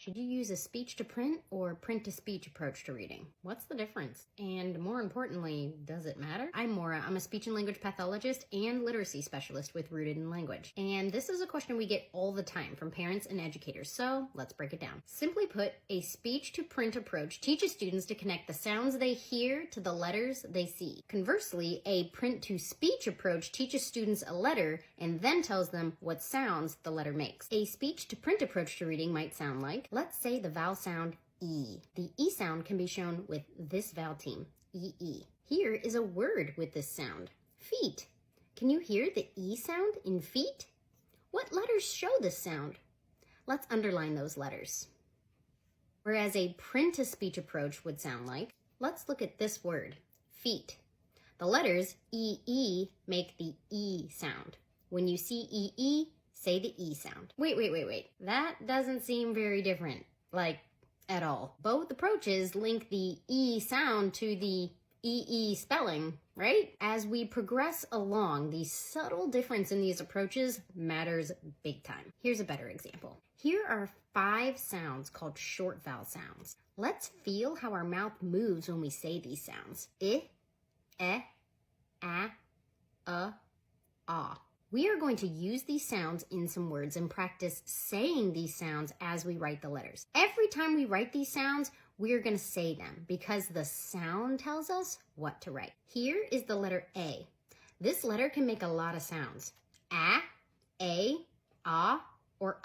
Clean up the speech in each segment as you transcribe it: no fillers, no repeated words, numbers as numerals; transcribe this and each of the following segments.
Should you use a speech-to-print or print-to-speech approach to reading? What's the difference? And more importantly, does it matter? I'm Moira. I'm a speech and language pathologist and literacy specialist with Rooted in Language. And this is a question we get all the time from parents and educators, so let's break it down. Simply put, a speech-to-print approach teaches students to connect the sounds they hear to the letters they see. Conversely, a print-to-speech approach teaches students a letter and then tells them what sounds the letter makes. A speech-to-print approach to reading might sound like, let's say the vowel sound E. The E sound can be shown with this vowel team, E-E. Here is a word with this sound, feet. Can you hear the E sound in feet? What letters show this sound? Let's underline those letters. Whereas a print-to-speech approach would sound like, let's look at this word, feet. The letters E-E make the E sound. When you see E-E, say the E sound. Wait. That doesn't seem very different, like, at all. Both approaches link the E sound to the E-E spelling, right? As we progress along, the subtle difference in these approaches matters big time. Here's a better example. Here are 5 sounds called short vowel sounds. Let's feel how our mouth moves when we say these sounds. I, ah. We are going to use these sounds in some words and practice saying these sounds as we write the letters. Every time we write these sounds, we are going to say them because the sound tells us what to write. Here is the letter A. This letter can make a lot of sounds. A, ah, or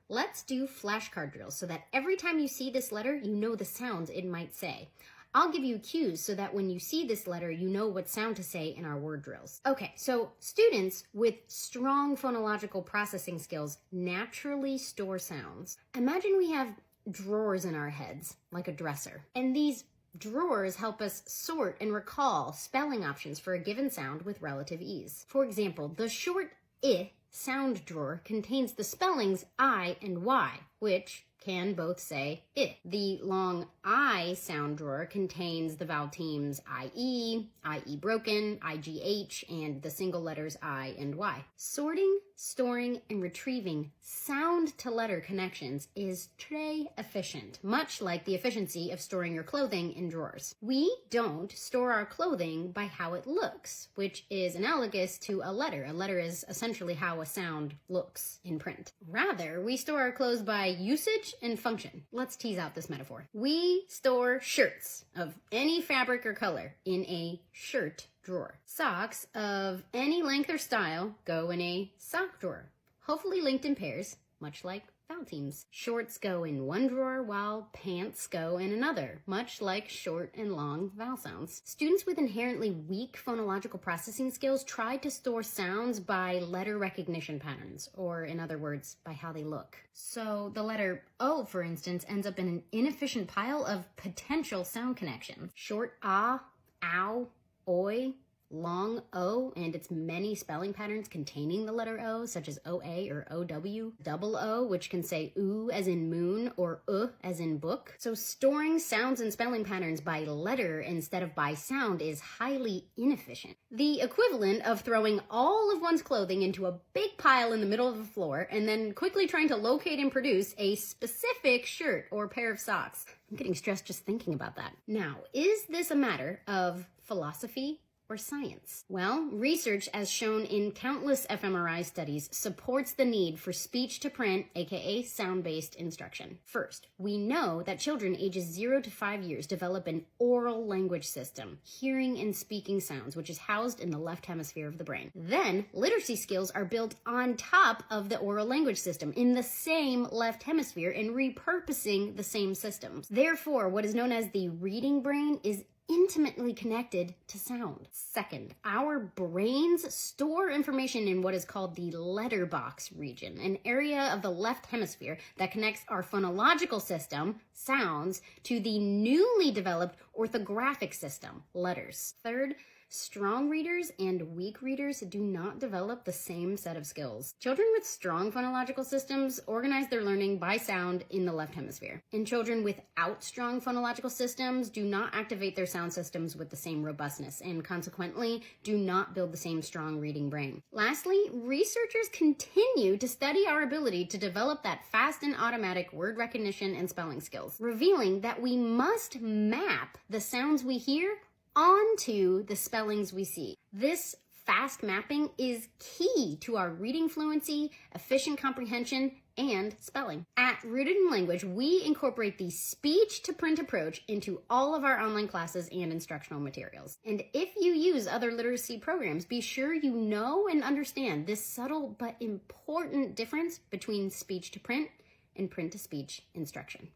Let's do flashcard drills so that every time you see this letter, you know the sounds it might say. I'll give you cues so that when you see this letter, you know what sound to say in our word drills. Okay, so students with strong phonological processing skills naturally store sounds. Imagine we have drawers in our heads, like a dresser, and these drawers help us sort and recall spelling options for a given sound with relative ease. For example, the short I sound drawer contains the spellings I and Y, which can both say I. The long I sound drawer contains the vowel teams IE, IE broken, IGH, and the single letters I and Y. Sorting, storing, and retrieving sound-to-letter connections is très efficient, much like the efficiency of storing your clothing in drawers. We don't store our clothing by how it looks, which is analogous to a letter. A letter is essentially how a sound looks in print. Rather, we store our clothes by usage and function. Let's tease out this metaphor. We store shirts of any fabric or color in a shirt drawer. Socks of any length or style go in a sock drawer, hopefully linked in pairs, much like vowel teams. Shorts go in one drawer while pants go in another, much like short and long vowel sounds. Students with inherently weak phonological processing skills try to store sounds by letter recognition patterns, or in other words, by how they look. So the letter O, for instance, ends up in an inefficient pile of potential sound connection. Short ah, ow, oi, long O and its many spelling patterns containing the letter O, such as OA or OW, double O, which can say oo as in moon or as in book. So storing sounds and spelling patterns by letter instead of by sound is highly inefficient. The equivalent of throwing all of one's clothing into a big pile in the middle of the floor and then quickly trying to locate and produce a specific shirt or pair of socks. I'm getting stressed just thinking about that. Now, is this a matter of philosophy or science? Well, research, as shown in countless fMRI studies, supports the need for speech-to-print, aka sound-based instruction. First, we know that children ages 0 to 5 years develop an oral language system, hearing and speaking sounds, which is housed in the left hemisphere of the brain. Then, literacy skills are built on top of the oral language system in the same left hemisphere and repurposing the same systems. Therefore, what is known as the reading brain is intimately connected to sound. Second, our brains store information in what is called the letterbox region, an area of the left hemisphere that connects our phonological system, sounds, to the newly developed orthographic system, letters. Third, Strong readers and weak readers do not develop the same set of skills. Children with strong phonological systems organize their learning by sound in the left hemisphere, and children without strong phonological systems do not activate their sound systems with the same robustness, and consequently do not build the same strong reading brain. Lastly, researchers continue to study our ability to develop that fast and automatic word recognition and spelling skills, revealing that we must map the sounds we hear onto the spellings we see. This fast mapping is key to our reading fluency, efficient comprehension, and spelling. At Rooted in Language, we incorporate the speech-to-print approach into all of our online classes and instructional materials. And if you use other literacy programs, be sure you know and understand this subtle but important difference between speech-to-print and print-to-speech instruction.